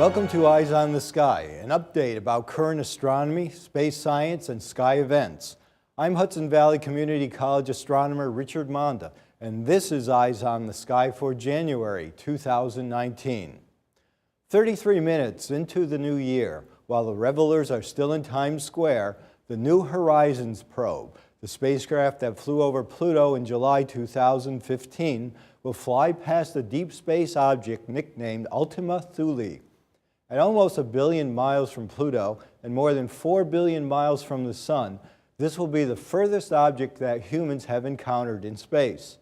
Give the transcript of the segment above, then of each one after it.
Welcome to Eyes on the Sky, an update about current astronomy, space science, and sky events. I'm Hudson Valley Community College astronomer Richard Monda, and this is Eyes on the Sky for January 2019. 33 minutes into the new year, while the revelers are still in Times Square, the New Horizons probe, the spacecraft that flew over Pluto in July 2015, will fly past a deep space object nicknamed Ultima Thule. At almost 1 billion miles from Pluto and more than 4 billion miles from the Sun, this will be the furthest object that humans have encountered in space.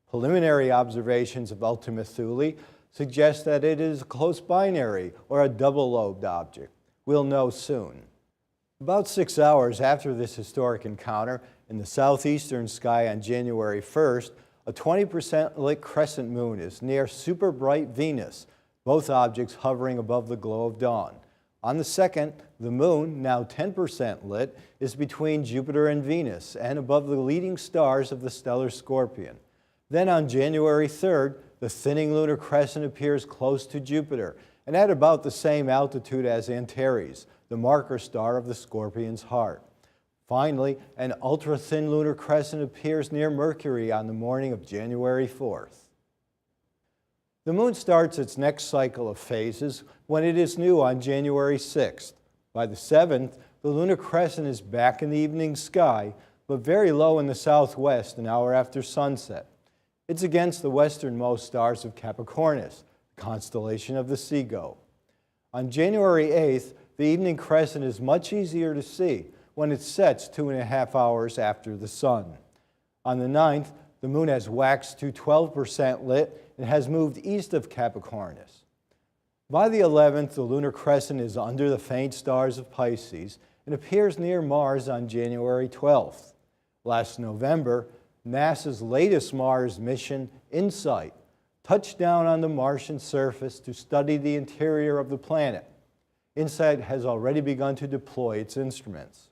Preliminary observations of Ultima Thule suggest that it is a close binary or a double-lobed object. We'll know soon. About 6 hours after this historic encounter, in the southeastern sky on January 1st, a 20% lit crescent moon is near super bright Venus, both objects hovering above the glow of dawn. On the 2nd, the moon, now 10% lit, is between Jupiter and Venus and above the leading stars of the stellar Scorpion. Then on January 3rd, the thinning lunar crescent appears close to Jupiter and at about the same altitude as Antares, the marker star of the Scorpion's heart. Finally, an ultra-thin lunar crescent appears near Mercury on the morning of January 4th. The moon starts its next cycle of phases when it is new on January 6th. By the 7th, the lunar crescent is back in the evening sky, but very low in the southwest an hour after sunset. It's against the westernmost stars of Capricornus, the constellation of the Seagull. On January 8th, the evening crescent is much easier to see when it sets 2.5 hours after the sun. On the 9th, the moon has waxed to 12% lit and has moved east of Capricornus. By the 11th, the lunar crescent is under the faint stars of Pisces and appears near Mars on January 12th. Last November, NASA's latest Mars mission, InSight, touched down on the Martian surface to study the interior of the planet. InSight has already begun to deploy its instruments.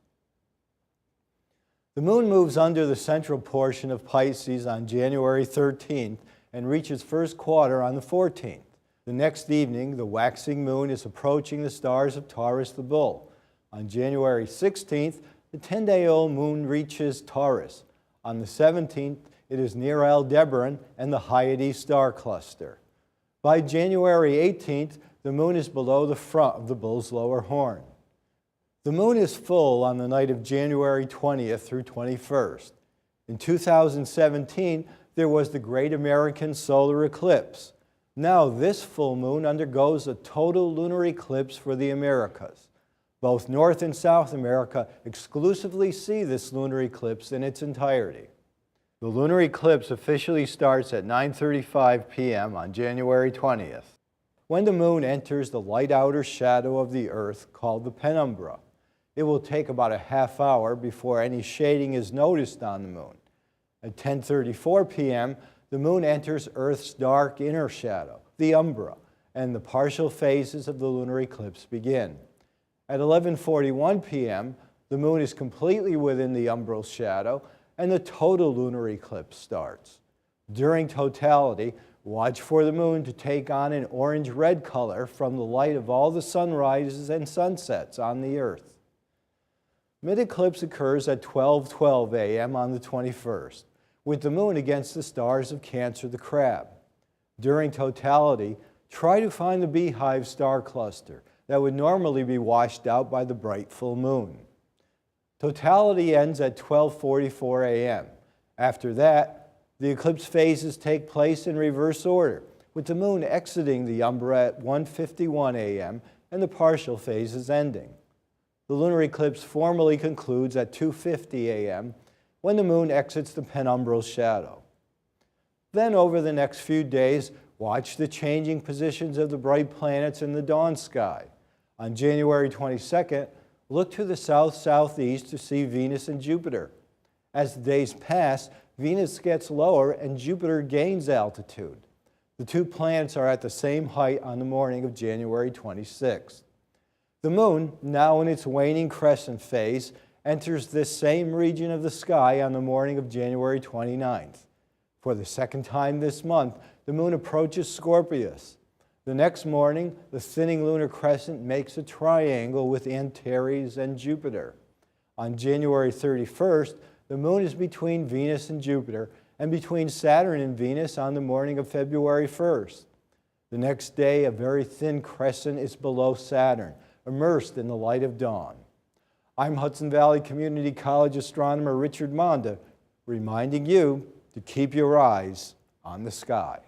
The moon moves under the central portion of Pisces on January 13th and reaches first quarter on the 14th. The next evening, the waxing moon is approaching the stars of Taurus the Bull. On January 16th, the 10-day-old moon reaches Taurus. On the 17th, it is near Aldebaran and the Hyades star cluster. By January 18th, the moon is below the front of the bull's lower horn. The moon is full on the night of January 20th through 21st. In 2017, there was the Great American Solar Eclipse. Now this full moon undergoes a total lunar eclipse for the Americas. Both North and South America exclusively see this lunar eclipse in its entirety. The lunar eclipse officially starts at 9:35 p.m. on January 20th, when the moon enters the light outer shadow of the Earth called the penumbra. It will take about a half hour before any shading is noticed on the moon. At 10:34 p.m., the moon enters Earth's dark inner shadow, the umbra, and the partial phases of the lunar eclipse begin. At 11:41 p.m., the moon is completely within the umbral shadow, and the total lunar eclipse starts. During totality, watch for the moon to take on an orange-red color from the light of all the sunrises and sunsets on the Earth. Mid-eclipse occurs at 12:12 a.m. on the 21st, with the moon against the stars of Cancer the Crab. During totality, try to find the Beehive star cluster that would normally be washed out by the bright full moon. Totality ends at 12:44 a.m. After that, the eclipse phases take place in reverse order, with the moon exiting the umbra at 1:51 a.m. and the partial phases ending. The lunar eclipse formally concludes at 2:50 a.m. when the moon exits the penumbral shadow. Then over the next few days, watch the changing positions of the bright planets in the dawn sky. On January 22nd, look to the south-southeast to see Venus and Jupiter. As the days pass, Venus gets lower and Jupiter gains altitude. The two planets are at the same height on the morning of January 26th. The moon, now in its waning crescent phase, enters this same region of the sky on the morning of January 29th. For the second time this month, the moon approaches Scorpius. The next morning, the thinning lunar crescent makes a triangle with Antares and Jupiter. On January 31st, the moon is between Venus and Jupiter and between Saturn and Venus on the morning of February 1st. The next day, a very thin crescent is below Saturn, immersed in the light of dawn. I'm Hudson Valley Community College astronomer Richard Monda, reminding you to keep your eyes on the sky.